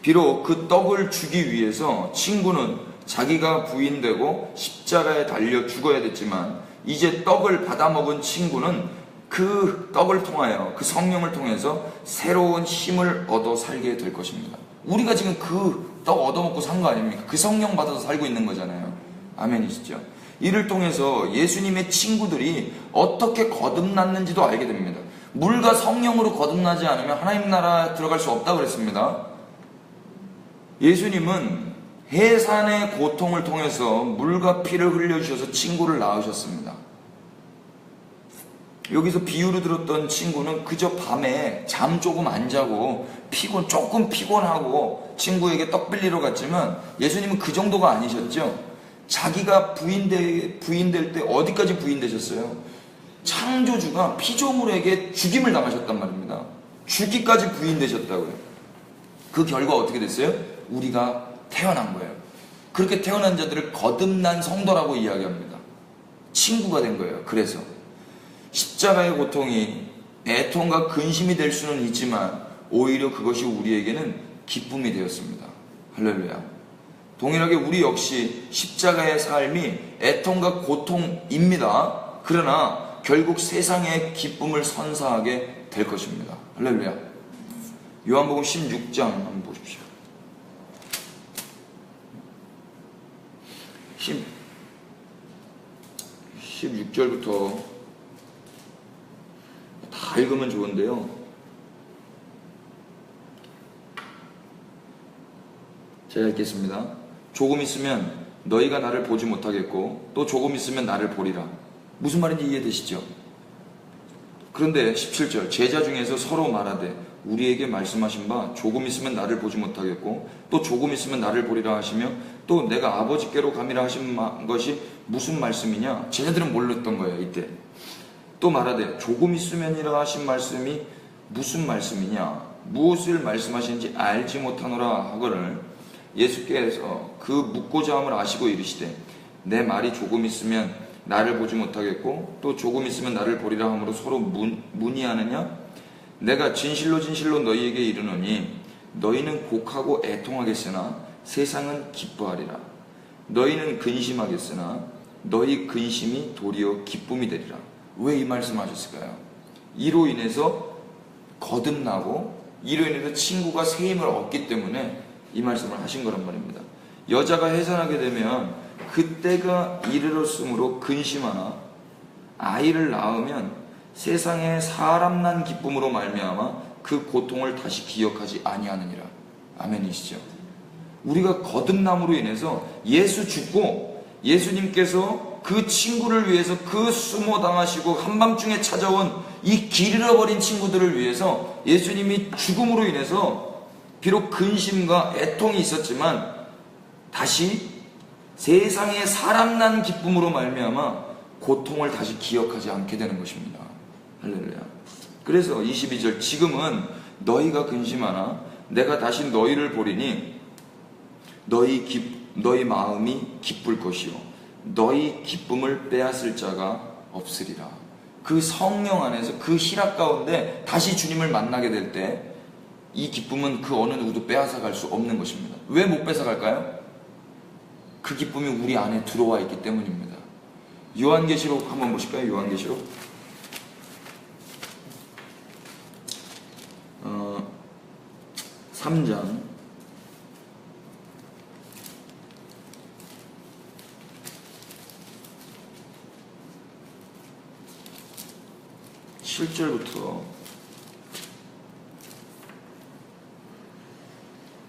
비록 그 떡을 주기 위해서 친구는 자기가 부인되고 십자가에 달려 죽어야 됐지만 이제 떡을 받아먹은 친구는 그 떡을 통하여 그 성령을 통해서 새로운 힘을 얻어 살게 될 것입니다. 우리가 지금 그 떡 얻어먹고 산 거 아닙니까? 그 성령 받아서 살고 있는 거잖아요. 아멘이시죠? 이를 통해서 예수님의 친구들이 어떻게 거듭났는지도 알게 됩니다. 물과 성령으로 거듭나지 않으면 하나님 나라 들어갈 수 없다고 그랬습니다. 예수님은 해산의 고통을 통해서 물과 피를 흘려주셔서 친구를 낳으셨습니다. 여기서 비유로 들었던 친구는 그저 밤에 잠 조금 안 자고 조금 피곤하고 친구에게 떡 빌리러 갔지만 예수님은 그 정도가 아니셨죠. 자기가 부인될 때 어디까지 부인되셨어요? 창조주가 피조물에게 죽임을 당하셨단 말입니다. 죽기까지 부인되셨다고요. 그 결과 어떻게 됐어요? 우리가 태어난 거예요. 그렇게 태어난 자들을 거듭난 성도라고 이야기합니다. 친구가 된 거예요. 그래서 십자가의 고통이 애통과 근심이 될 수는 있지만 오히려 그것이 우리에게는 기쁨이 되었습니다. 할렐루야. 동일하게 우리 역시 십자가의 삶이 애통과 고통입니다. 그러나 결국 세상의 기쁨을 선사하게 될 것입니다. 할렐루야. 요한복음 16장 한번 보십시오. 16절부터 다 읽으면 좋은데요. 제가 읽겠습니다. 조금 있으면 너희가 나를 보지 못하겠고 또 조금 있으면 나를 보리라. 무슨 말인지 이해되시죠? 그런데 17절 제자 중에서 서로 말하되 우리에게 말씀하신 바 조금 있으면 나를 보지 못하겠고 또 조금 있으면 나를 보리라 하시며 또 내가 아버지께로 가미라 하신 것이 무슨 말씀이냐? 제자들은 몰랐던 거예요. 이때 또 말하되 조금 있으면이라 하신 말씀이 무슨 말씀이냐? 무엇을 말씀하시는지 알지 못하노라 하거늘 예수께서 그 묻고자 함을 아시고 이르시되 내 말이 조금 있으면 나를 보지 못하겠고 또 조금 있으면 나를 보리라 함으로 서로 문의하느냐? 내가 진실로 진실로 너희에게 이르노니 너희는 곡하고 애통하겠으나 세상은 기뻐하리라. 너희는 근심하겠으나 너희 근심이 도리어 기쁨이 되리라. 왜 이 말씀을 하셨을까요? 이로 인해서 거듭나고 이로 인해서 친구가 새 힘을 얻기 때문에 이 말씀을 하신 거란 말입니다. 여자가 해산하게 되면 그때가 이르렀으므로 근심하나 아이를 낳으면 세상에 사람 난 기쁨으로 말미암아 그 고통을 다시 기억하지 아니하느니라. 아멘이시죠? 우리가 거듭남으로 인해서 예수 죽고 예수님께서 그 친구를 위해서 그 수모 당하시고 한밤중에 찾아온 이 길 잃어버린 친구들을 위해서 예수님이 죽음으로 인해서 비록 근심과 애통이 있었지만 다시 세상에 사람 난 기쁨으로 말미암아 고통을 다시 기억하지 않게 되는 것입니다. 할렐루야. 그래서 22절 지금은 너희가 근심하나 내가 다시 너희를 보리니 너희 마음이 기쁠 것이요 너희 기쁨을 빼앗을 자가 없으리라. 그 성령 안에서 그 희락 가운데 다시 주님을 만나게 될 때 이 기쁨은 그 어느 누구도 빼앗아갈 수 없는 것입니다. 왜 못 뺏어갈까요? 그 기쁨이 우리 안에 들어와 있기 때문입니다. 요한계시록 한번 보실까요? 요한계시록 3장 7절부터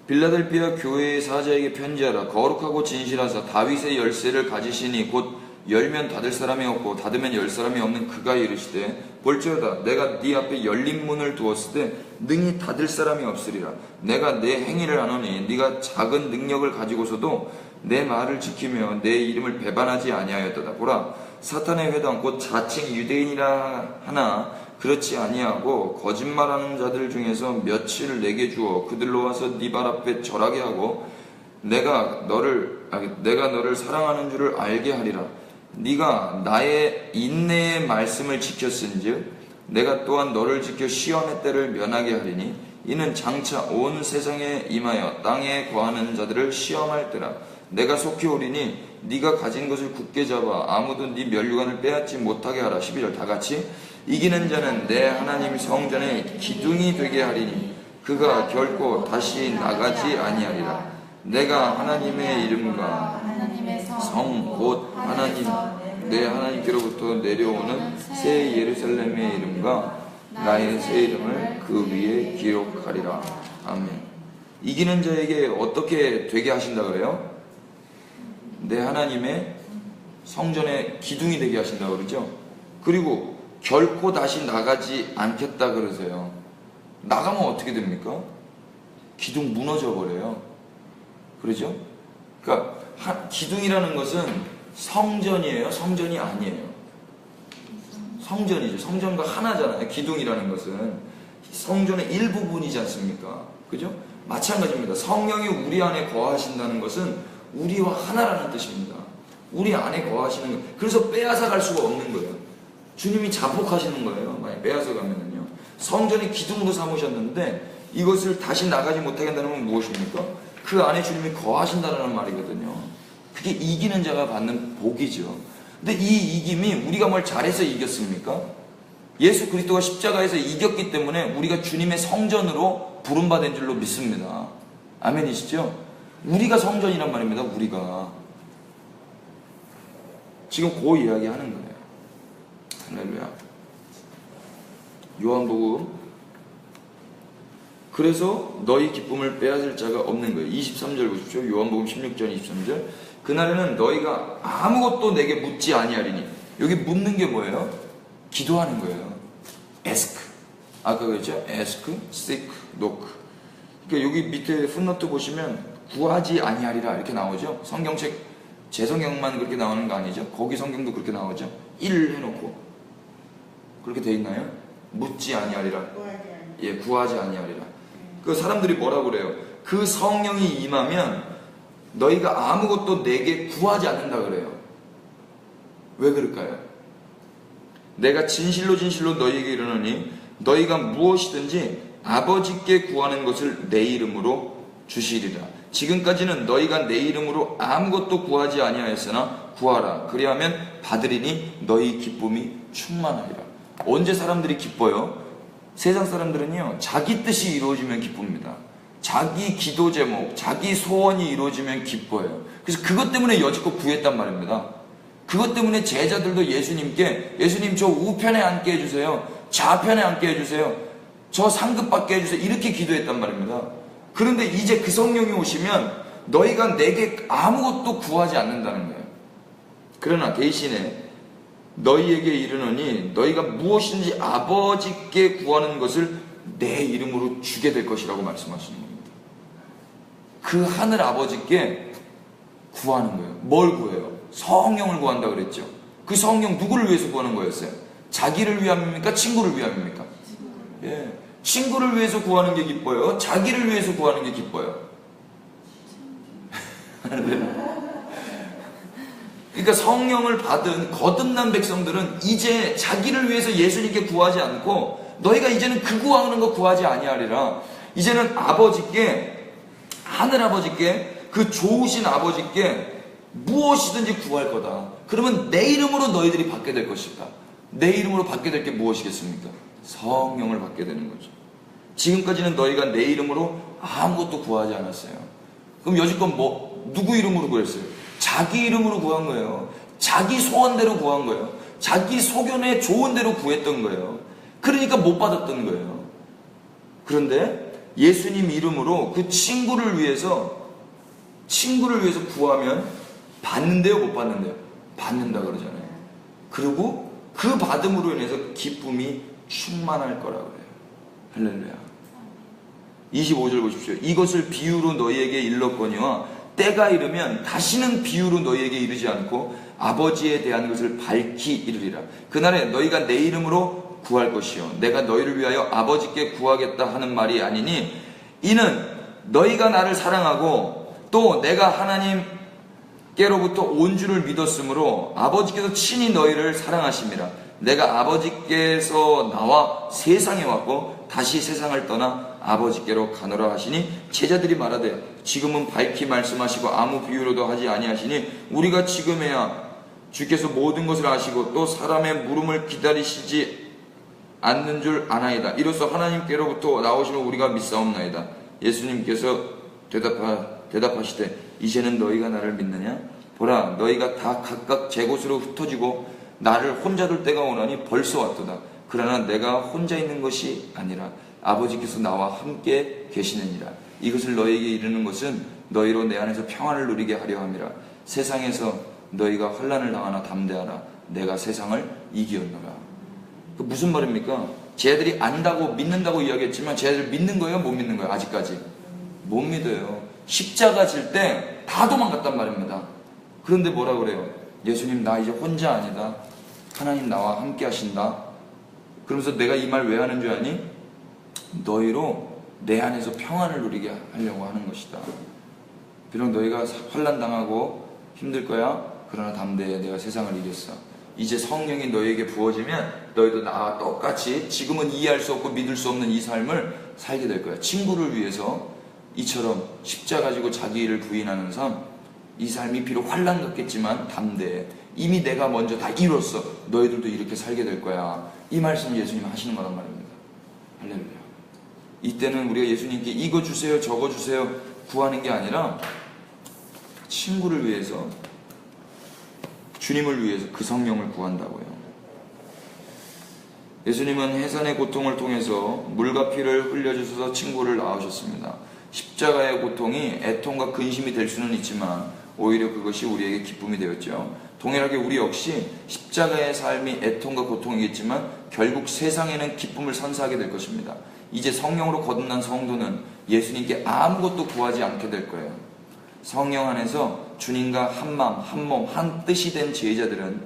빌라델비아 교회의 사자에게 편지하라. 거룩하고 진실하사 다윗의 열쇠를 가지시니 곧 열면 닫을 사람이 없고 닫으면 열 사람이 없는 그가 이르시되 볼지어다 내가 네 앞에 열린 문을 두었으되 능히 닫을 사람이 없으리라. 내가 내 행위를 아노니 네가 작은 능력을 가지고서도 내 말을 지키며 내 이름을 배반하지 아니하였도다. 보라 사탄의 회당 곧 자칭 유대인이라 하나 그렇지 아니하고 거짓말하는 자들 중에서 며칠 내게 주어 그들로 와서 네 발 앞에 절하게 하고 내가 너를 사랑하는 줄을 알게 하리라. 네가 나의 인내의 말씀을 지켰은즉 내가 또한 너를 지켜 시험의 때를 면하게 하리니 이는 장차 온 세상에 임하여 땅에 거하는 자들을 시험할 때라. 내가 속히 오리니 네가 가진 것을 굳게 잡아 아무도 네 면류관을 빼앗지 못하게 하라. 11절 다같이. 이기는 자는 내 하나님 성전의 기둥이 되게 하리니 그가 결코 다시 나가지 아니하리라. 내가 하나님의 이름과 성 곧 하나님 내 하나님께로부터 내려오는 새 예루살렘의 이름과 나의 새 이름을 그 위에 기록하리라. 아멘. 이기는 자에게 어떻게 되게 하신다 그래요? 내 하나님의 성전의 기둥이 되게 하신다 그러죠. 그리고 결코 다시 나가지 않겠다 그러세요. 나가면 어떻게 됩니까? 기둥 무너져 버려요. 그러죠? 그러니까 기둥이라는 것은 성전이에요? 성전이 아니에요? 성전이죠. 성전과 하나잖아요. 기둥이라는 것은 성전의 일부분이지 않습니까? 그죠? 마찬가지입니다. 성령이 우리 안에 거하신다는 것은 우리와 하나라는 뜻입니다. 우리 안에 거하시는 거. 그래서 빼앗아 갈 수가 없는 거예요. 주님이 자폭하시는 거예요. 만약 빼앗아 가면은요. 성전이 기둥으로 삼으셨는데 이것을 다시 나가지 못하게 한다는 건 무엇입니까? 그 안에 주님이 거하신다는 말이거든요. 그게 이기는 자가 받는 복이죠. 근데 이 이김이 우리가 뭘 잘해서 이겼습니까? 예수 그리스도가 십자가에서 이겼기 때문에 우리가 주님의 성전으로 부름받은 줄로 믿습니다. 아멘이시죠? 우리가 성전이란 말입니다. 우리가 지금 그 이야기 하는 거예요. 할렐루야. 요한복음. 그래서 너희 기쁨을 빼앗을 자가 없는 거예요. 23절 보십시오. 요한복음 16절 23절. 그날에는 너희가 아무것도 내게 묻지 아니하리니. 여기 묻는 게 뭐예요? 기도하는 거예요. ask. 아까 그랬죠? ask, seek, knock. 그러니까 여기 밑에 풋노트 보시면 구하지 아니하리라 이렇게 나오죠. 성경책 제 성경만 그렇게 나오는 거 아니죠? 거기 성경도 그렇게 나오죠. 1 해놓고 그렇게 돼 있나요? 묻지 아니하리라. 예, 구하지 아니하리라. 그 사람들이 뭐라고 그래요? 그 성령이 임하면 너희가 아무것도 내게 구하지 않는다 그래요. 왜 그럴까요? 내가 진실로 진실로 너희에게 이르노니 너희가 무엇이든지 아버지께 구하는 것을 내 이름으로 주시리라. 지금까지는 너희가 내 이름으로 아무것도 구하지 아니하였으나 구하라. 그리하면 받으리니 너희 기쁨이 충만하리라. 언제 사람들이 기뻐요? 세상 사람들은요, 자기 뜻이 이루어지면 기쁩니다. 자기 기도 제목, 자기 소원이 이루어지면 기뻐요. 그래서 그것 때문에 여지껏 구했단 말입니다. 그것 때문에 제자들도 예수님께 예수님 저 우편에 앉게 해주세요. 좌편에 앉게 해주세요. 저 상급 받게 해주세요. 이렇게 기도했단 말입니다. 그런데 이제 그 성령이 오시면 너희가 내게 아무것도 구하지 않는다는 거예요. 그러나 대신에 너희에게 이르노니 너희가 무엇인지 아버지께 구하는 것을 내 이름으로 주게 될 것이라고 말씀하시는 겁니다. 그 하늘 아버지께 구하는 거예요. 뭘 구해요? 성령을 구한다 그랬죠. 그 성령 누구를 위해서 구하는 거였어요? 자기를 위함입니까? 친구를 위함입니까? 예, 친구를 위해서 구하는 게 기뻐요? 자기를 위해서 구하는 게 기뻐요? 그러니까 성령을 받은 거듭난 백성들은 이제 자기를 위해서 예수님께 구하지 않고 너희가 이제는 그 구하는 거 구하지 아니하리라. 이제는 아버지께, 하늘 아버지께, 그 좋으신 아버지께 무엇이든지 구할 거다. 그러면 내 이름으로 너희들이 받게 될 것이다. 내 이름으로 받게 될 게 무엇이겠습니까? 성령을 받게 되는 거죠. 지금까지는 너희가 내 이름으로 아무것도 구하지 않았어요. 그럼 여지껏 누구 이름으로 구했어요? 자기 이름으로 구한 거예요. 자기 소원대로 구한 거예요. 자기 소견에 좋은 대로 구했던 거예요. 그러니까 못 받았던 거예요. 그런데 예수님 이름으로 그 친구를 위해서 구하면 받는데요, 못 받는데요? 받는다 그러잖아요. 그리고 그 받음으로 인해서 기쁨이 충만할 거라 그래요. 할렐루야. 25절 보십시오. 이것을 비유로 너희에게 일렀거니와 때가 이르면 다시는 비유로 너희에게 이르지 않고 아버지에 대한 것을 밝히 이르리라. 그날에 너희가 내 이름으로 구할 것이요 내가 너희를 위하여 아버지께 구하겠다 하는 말이 아니니 이는 너희가 나를 사랑하고 또 내가 하나님께로부터 온 줄을 믿었으므로 아버지께서 친히 너희를 사랑하심이라. 내가 아버지께서 나와 세상에 왔고 다시 세상을 떠나 아버지께로 가노라 하시니 제자들이 말하되 지금은 밝히 말씀하시고 아무 비유로도 하지 아니하시니 우리가 지금에야 주께서 모든 것을 아시고 또 사람의 물음을 기다리시지 않는 줄 아나이다. 이로써 하나님께로부터 나오심을 우리가 믿사옵나이다. 예수님께서 대답하시되 이제는 너희가 나를 믿느냐? 보라, 너희가 다 각각 제 곳으로 흩어지고 나를 혼자 둘 때가 오나니 벌써 왔도다. 그러나 내가 혼자 있는 것이 아니라 아버지께서 나와 함께 계시느니라. 이것을 너희에게 이르는 것은 너희로 내 안에서 평안을 누리게 하려 함이라. 세상에서 너희가 환난을 당하나 담대하라. 내가 세상을 이기었노라. 그 무슨 말입니까? 쟤들이 안다고 믿는다고 이야기했지만 쟤들 믿는 거예요? 못 믿는 거예요? 아직까지 못 믿어요. 십자가 질 때 다 도망갔단 말입니다. 그런데 뭐라 그래요? 예수님, 나 이제 혼자 아니다. 하나님 나와 함께 하신다. 그러면서 내가 이 말 왜 하는 줄 아니? 너희로 내 안에서 평안을 누리게 하려고 하는 것이다. 비록 너희가 환난 당하고 힘들 거야. 그러나 담대해. 내가 세상을 이겼어. 이제 성령이 너희에게 부어지면 너희도 나와 똑같이 지금은 이해할 수 없고 믿을 수 없는 이 삶을 살게 될 거야. 친구를 위해서 이처럼 십자가 지고 자기 일을 부인하는 삶, 이 삶이 비록 환난 같겠지만 담대해. 이미 내가 먼저 다 이뤘어. 너희들도 이렇게 살게 될 거야. 이 말씀 예수님 하시는 거란 말입니다. 할렐루야. 이때는 우리가 예수님께 이거 주세요 저거 주세요 구하는 게 아니라 친구를 위해서, 주님을 위해서 그 성령을 구한다고요. 예수님은 해산의 고통을 통해서 물과 피를 흘려주셔서 친구를 낳으셨습니다. 십자가의 고통이 애통과 근심이 될 수는 있지만 오히려 그것이 우리에게 기쁨이 되었죠. 동일하게 우리 역시 십자가의 삶이 애통과 고통이겠지만 결국 세상에는 기쁨을 선사하게 될 것입니다. 이제 성령으로 거듭난 성도는 예수님께 아무것도 구하지 않게 될 거예요. 성령 안에서 주님과 한 마음, 한 몸, 한 뜻이 된 제자들은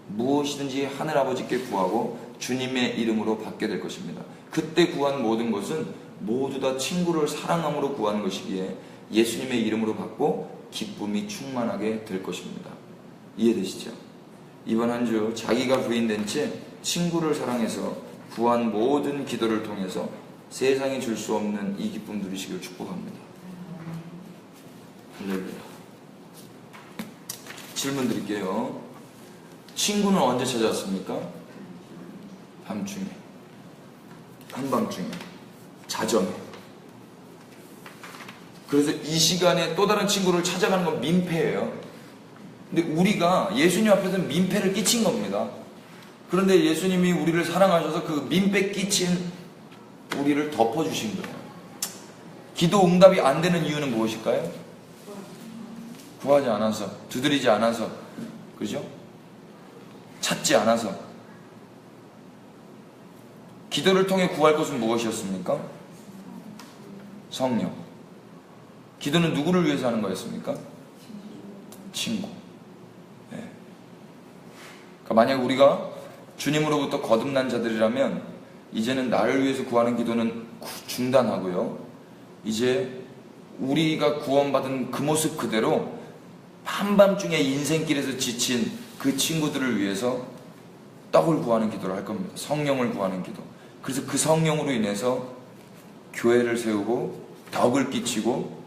무엇이든지 하늘아버지께 구하고 주님의 이름으로 받게 될 것입니다. 그때 구한 모든 것은 모두 다 친구를 사랑함으로 구하는 것이기에 예수님의 이름으로 받고 기쁨이 충만하게 될 것입니다. 이해되시죠? 이번 한 주 자기가 부인된 채 친구를 사랑해서 구한 모든 기도를 통해서 세상이 줄 수 없는 이 기쁨 누리시길 축복합니다. 할렐루야. 질문 드릴게요. 친구는 언제 찾아왔습니까? 밤중에, 한밤중에, 자정에. 그래서 이 시간에 또 다른 친구를 찾아가는 건 민폐예요. 근데 우리가 예수님 앞에서 민폐를 끼친 겁니다. 그런데 예수님이 우리를 사랑하셔서 그 민폐 끼친 우리를 덮어주신 거예요. 기도 응답이 안 되는 이유는 무엇일까요? 구하지 않아서, 두드리지 않아서, 그죠? 찾지 않아서. 기도를 통해 구할 것은 무엇이었습니까? 성령. 기도는 누구를 위해서 하는 거였습니까? 친구. 네. 그러니까 만약 우리가 주님으로부터 거듭난 자들이라면 이제는 나를 위해서 구하는 기도는 중단하고요. 이제 우리가 구원받은 그 모습 그대로 한밤중에 인생길에서 지친 그 친구들을 위해서 떡을 구하는 기도를 할 겁니다. 성령을 구하는 기도. 그래서 그 성령으로 인해서 교회를 세우고 덕을 끼치고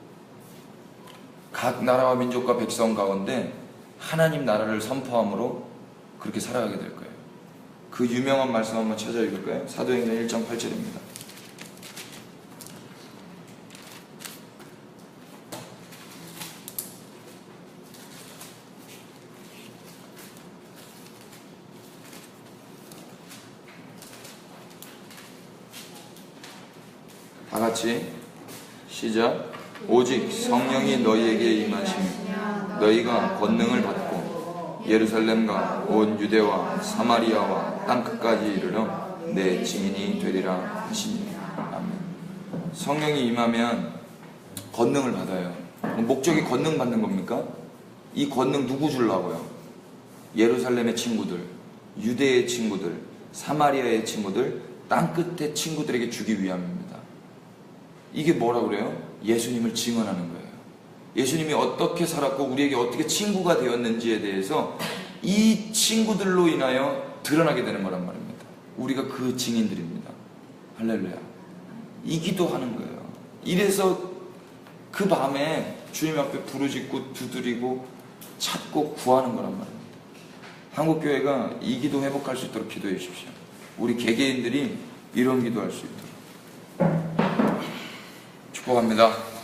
각 나라와 민족과 백성 가운데 하나님 나라를 선포함으로 그렇게 살아가게 될 거예요. 그 유명한 말씀 한번 찾아 읽을까요? 사도행전 1장 8절입니다. 다 같이 시작. 오직 성령이 너희에게 임하시니 너희가 권능을 받고 예루살렘과 온 유대와 사마리아와 땅끝까지 이르러 내 증인이 되리라 하시니. 아멘. 성령이 임하면 권능을 받아요. 목적이 권능 받는 겁니까? 이 권능 누구 주려고요? 예루살렘의 친구들, 유대의 친구들, 사마리아의 친구들, 땅끝의 친구들에게 주기 위함입니다. 이게 뭐라 그래요? 예수님을 증언하는 거예요. 예수님이 어떻게 살았고 우리에게 어떻게 친구가 되었는지에 대해서 이 친구들로 인하여 드러나게 되는 거란 말입니다. 우리가 그 증인들입니다. 할렐루야. 이 기도하는 거예요. 이래서 그 밤에 주님 앞에 부르짖고 두드리고 찾고 구하는 거란 말이에요. 한국교회가 이 기도 회복할 수 있도록 기도해 주십시오. 우리 개개인들이 이런 기도할 수 있도록 축복합니다.